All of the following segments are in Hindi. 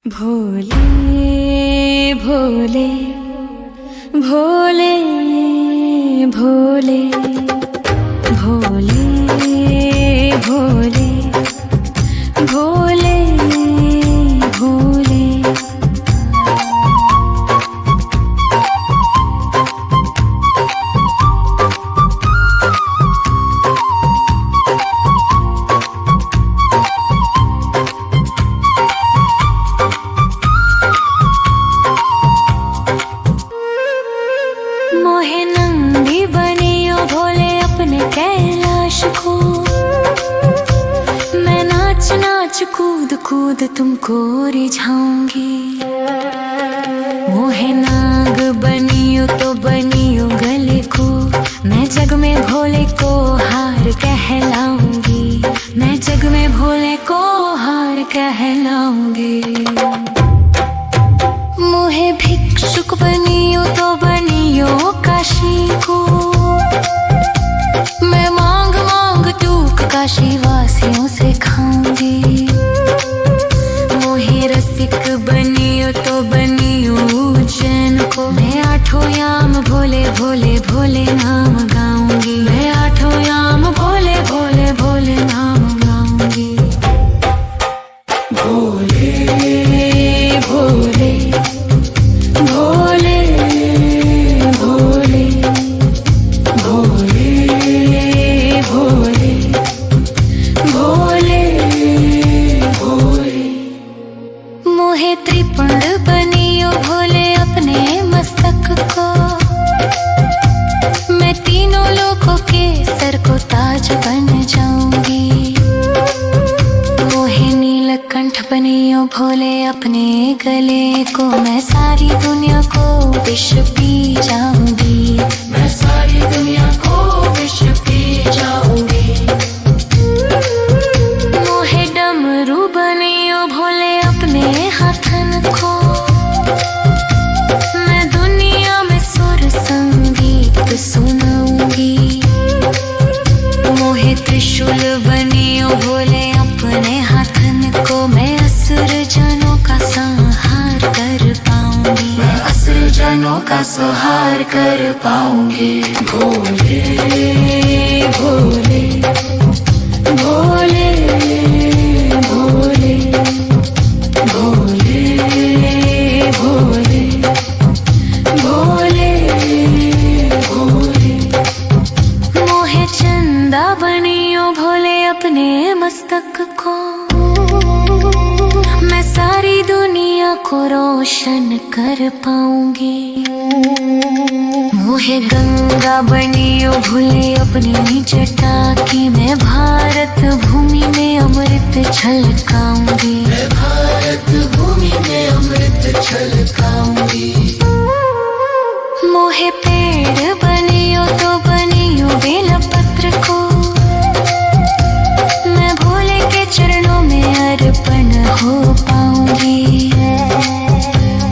भोले भोले भोले भोले भोले भोले भोले भोले। मोहे नंदी बनियो भोले अपने कैलाश को, मैं नाच नाच कूद कूद तुमको रिझाऊंगी। मोहे नाग बनियो तो बनियो गले को, मैं जग में भोले को हार कहलाऊंगी। मैं जग में भोले को हार कहलाऊंगी। मोहे भिक्षुक बनियो तो बनियो काशी को, मैं मांग मांग टूक काशी वासियों से खाऊंगी। मोहे रसिक बनियो तो बनियो उज्जैन को, मैं आठों याम भोले भोले भोले नाम गाऊंगी। मैं आठों याम भोले भोले भोले नाम गाऊंगी। भोले भोले भोले भोले भोले भोले भोले भोले। मोहे त्रिपुंड बनियो भोले अपने मस्तक को, मैं तीनों लोकों के सर को ताज बन जाऊंगी। मोहे नीलकंठ बनियो भोले अपने गले को, मैं सारी दुनिया को विष पी जाऊंगी। मैं सारी दुनिया को विष पी जाऊंगी। मोहे डमरू बनियो भोले अपने हाथन को, मैं दुनिया में सुर संगीत सुनाऊंगी। मोहे त्रिशूल बनियो भोले अपने हाथन को, मैं असुर जनों का संहार कर पाऊंगी। मैं असुर जनों का संहार कर पाऊंगी। भोले भोले भोले भोले भोले भोले भोले भोले। मोहे चंदा बनियो भोले अपने मस्तक को, मैं सारी दुनिया को रोशन कर पाऊंगी। मोहे गंगा बनियो भोले अपनी जटा की, मैं भारत भूमि में अमृत छलकाऊंगी। मैं भारत भूमि में अमृत छलकाऊंगी। मोहे पेड़ बनियो तो बनियो बेलपत्र को, मैं भोले के चरणों में अर्पण हो पाऊंगी।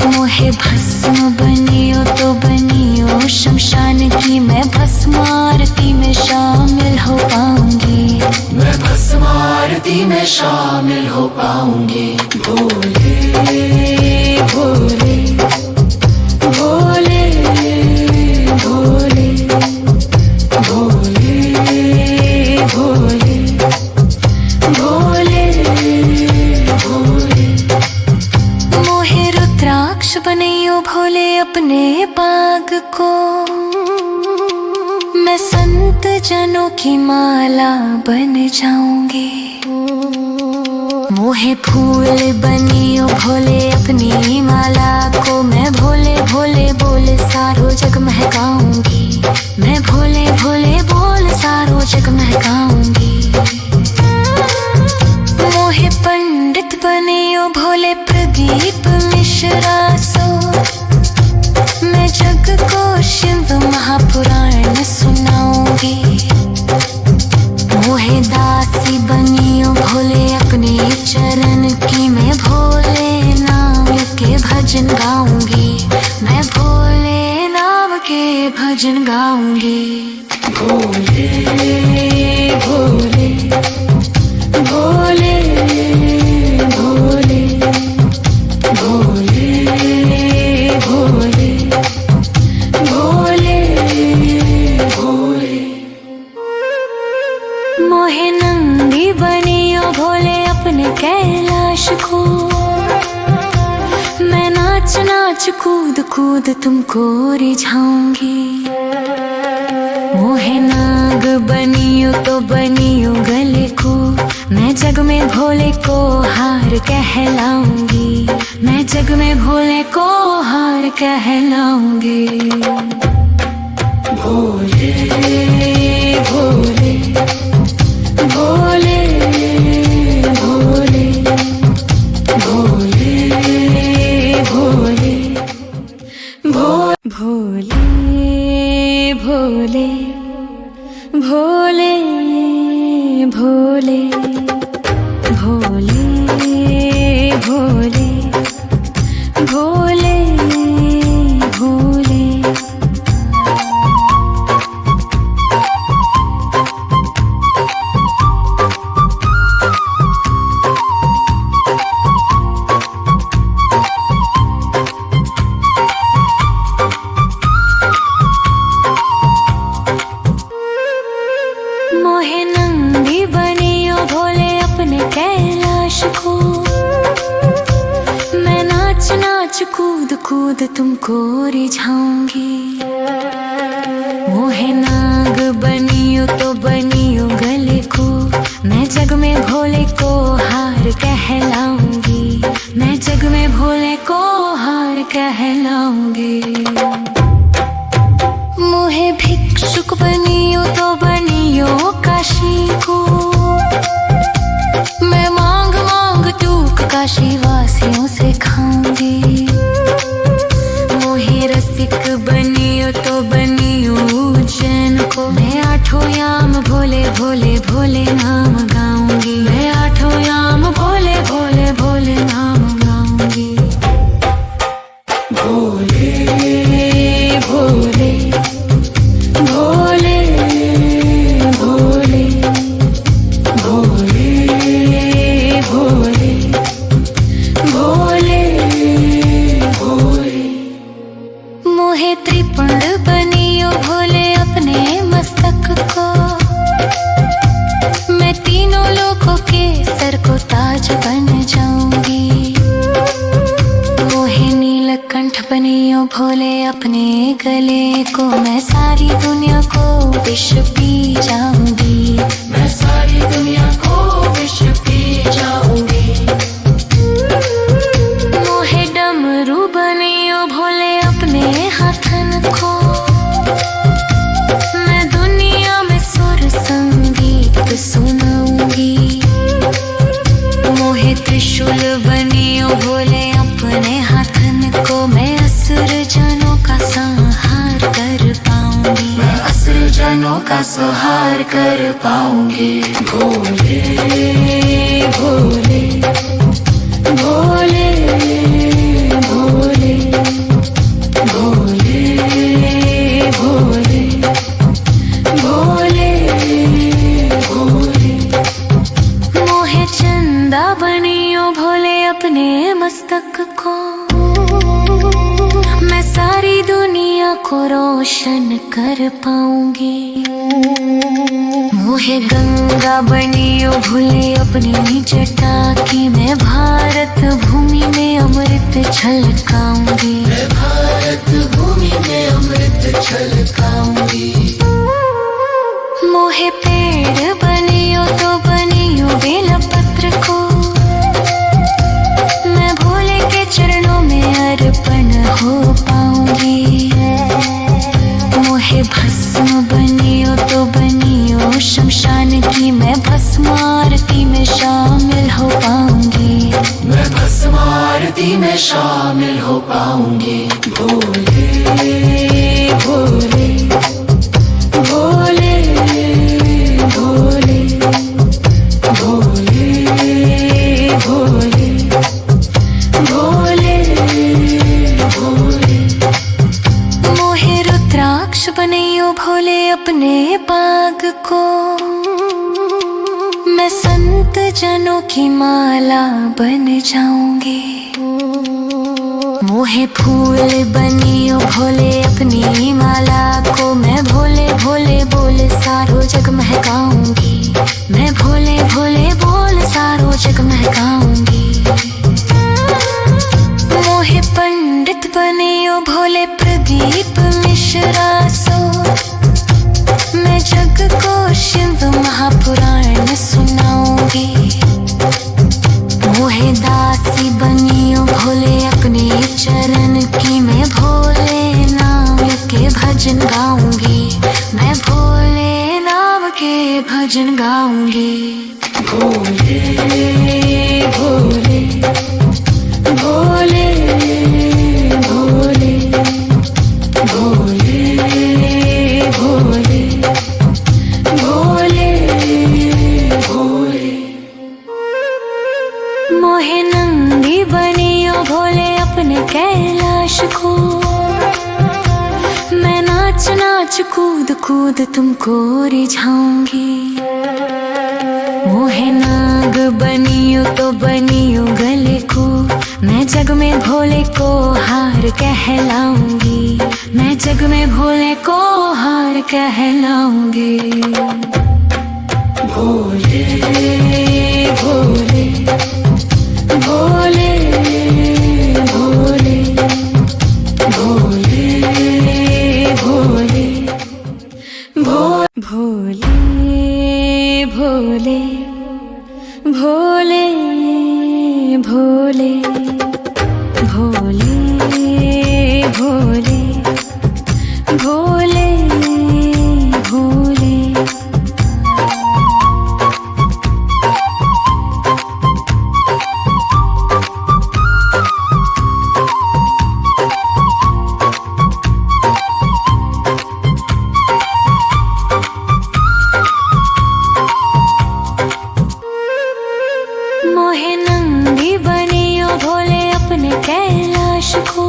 मोहे भस्म बनियो तो बनियो शमशान की, मैं भस्म आरती में शामिल हो पाऊंगी। मैं भस्म आरती में शामिल हो पाऊंगी। भोले भोले भोले भोले भोले भोले भोले भोले। मोहे रुद्राक्ष बनियो भोले अपने बाग को, मैं संत जनों की माला बन जाऊंगी। मोहे फूल बनियो भोले अपनी माला को, मैं भोले भोले बोल सारो जग महकाऊंगी। मैं भोले भोले बोल सारो जग महकाऊंगी। मोहे पंडित बनियो भोले प्रदीप मिश्रा सो, मैं जग को शिव महापुराण सुनाऊंगी। मोहे दासी बनियो भोले अपने चरण की, मैं भोले नाम के भजन गाऊंगी। मैं भोले नाम के भजन गाऊंगी। भोले भोले भोले भोले नाच कूद कूद तुमको रिझाऊंगी। मोहे नाग बनियो तो बनियो गले को, मैं जग में भोले को हार कहलाऊंगी। मैं जग में भोले को हार कहलाऊंगी। भोले भोले भोले भोले भोले भोले भोले भोले भोले भोले भोले भोले भोले भोले। मोहे नंदी बनियो भोले अपने कैलाश को, मैं नाच नाच कूद कूद तुमको रिझाऊंगी। मोहे नाग बनियो तो बनियो गले को, मैं जग में भोले को हार कहलाऊंगी। मैं जग में भोले को हार कहलाऊंगी। मोहे भिक्षुक बनियो तो बनियो काशी को, मैं मांग मांग टूक काशी वासियों से खाऊंगी। मोहे रसिक बनियो तो बनियो उज्जैन को, मैं आठों याम भोले भोले भोले नाम गाऊंगी। मैं आठों याम भोले भोले भोले नाम गाऊंगी। भोले भोले भोले भोले भोले भोले भोले भोले। मोहे त्रिपुंड बनियो भोले अपने मस्तक को, मैं तीनों लोगों के सर को ताज बन जाऊंगी। मोहे नीलकंठ बनियो भोले अपने गले को, मैं सारी दुनिया को विष पी जाऊंगी। मैं सारी दुनिया को विष पी जाऊंगी। मोहे डमरू बनियो भोले अपने हाथन को, मैं दुनिया में सुर संगीत सुनाऊंगी। मोहे त्रिशूल बनियो भोले अपने हाथन को, मैं असुर जनों का संहार कर पाऊंगी। मैं असुर जनों का संहार कर पाऊंगी। भोले भोले भोले भोले भोले भोले भोले भोले। मोहे चंदा बनियो भोले अपने मस्तक को, मैं सारी दुनिया को रोशन कर पाऊंगी। मोहे गंगा बनियो भोले अपनी जटा की, मैं भारत भूमि में अमृत छलकाऊंगी। मैं भारत भूमि में अमृत छलकाऊंगी। मोहे पेड़ बनियो तो बनियो बेलपत्र को, मैं भोले के चरणों में अर्पण हो पाऊंगी। मोहे भस्म बनियो तो बनियो शमशान की, मैं भस्म आरती में शामिल हो पाऊंगी। मैं भस्म आरती में शामिल हो पाऊंगी। भोले भोले भोले भोले भोले भोले भोले भोले। मोहे रुद्राक्ष बनियो भोले अपने बाग को, मैं संत जनों की माला बन जाऊंगी। मोहे फूल बनियो भोले अपनी माला को, मैं भोले भोले बोल सारो जग महकाऊंगी। मैं भोले भोले बोल सारो जग महकाऊंगी। मोहे पंडित भोले अपने चरण की, मैं भोले नाम के भजन गाऊंगी, मैं भोले नाम के भजन गाऊंगी। भोले भोले भोले भोले भोले भोले भोले भोले। मोहे नंदी बनियो भोले अपने कैलाश को, मैं नाच नाच कूद कूद तुमको रिझाऊंगी। मोहे नाग बनियो तो बनियो गले को, मैं जग में भोले को हार कहलाऊंगी, मैं जग में भोले को हार कहलाऊंगी। भोले भोले भोले भोले भोले भोले भोले भोले भोले भोले भोले भोले भोले भोले। मोहे नंदी बनियो भोले अपने कैलाश को,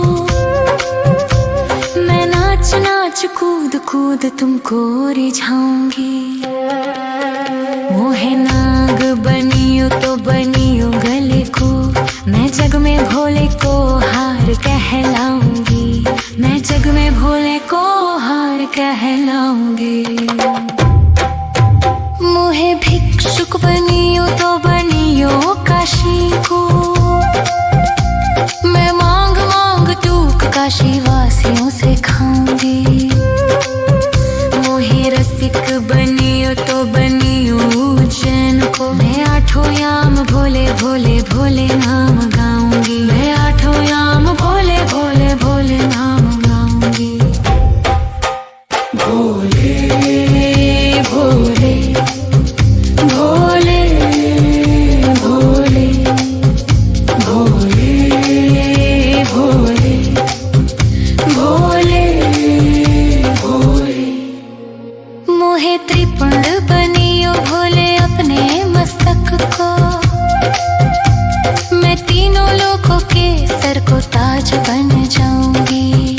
मैं नाच नाच कूद कूद तुमको रिझाऊंगी। मोहे नाग बनियो तो बनियो गले को, मैं जग में भोले को हार कहलाऊंगी, मैं जग में भोले को हार कहलाऊंगी। मोहे भिक्षुक बनियो तो बनियो काशी को, मैं मांग मांग टूक काशी वासियों से खाऊंगी। मोहे रसिक बनियो तो बनियो उज्जैन को, मैं आठों याम भोले भोले भोले नाम गाऊंगी, मैं आठों याम भोले भोले भोले नाम गाऊंगी। भोले भोले भोले भोले भोले भोले भोले भोले। मोहे त्रिपुंड बनियो भोले अपने मस्तक को, मैं तीनों लोकों के सर को ताज बन जाऊंगी।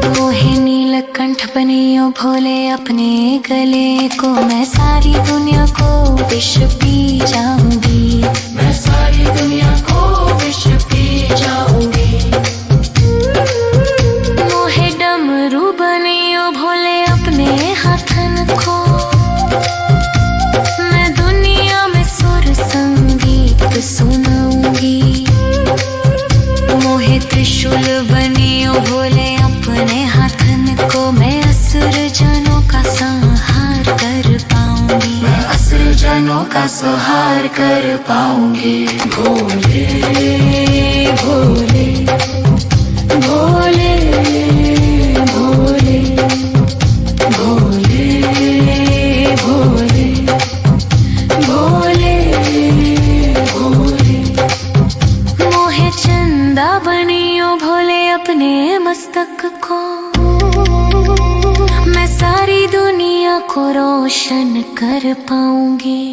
मोहे नीलकंठ बनियो भोले अपने गले को, मैं सारी दुनिया को विष पी जाऊंगी, मैं सारी दुनिया को विष पी जाऊंगी। मोहे डमरू बनियो भोले अपने हाथन को, मैं दुनिया में सुर संगीत सुनाऊंगी। मोहे त्रिशूल बनियो भोले अपने हाथन को, मैं असुर जनों का संहार कर पाऊंगी, मैं असुर जनों का संहार कर पाऊंगी। भोले भोले भोले भोले भोले भोले भोले भोले। मोहे चंदा बनियो भोले अपने मस्तक को, मैं सारी दुनिया को रोशन कर पाऊंगी।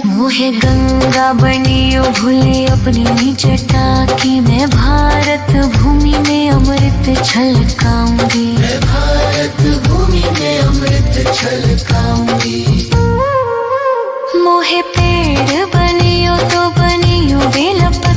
मोहे गंगा बनियो भोले अपनी जटा की, मैं भारत भूमि में अमृत छलकाऊंगी, मैं भारत भूमि में अमृत छलकाऊंगी। मोहे पेड़ बनियो तो बनियो बेलपत्र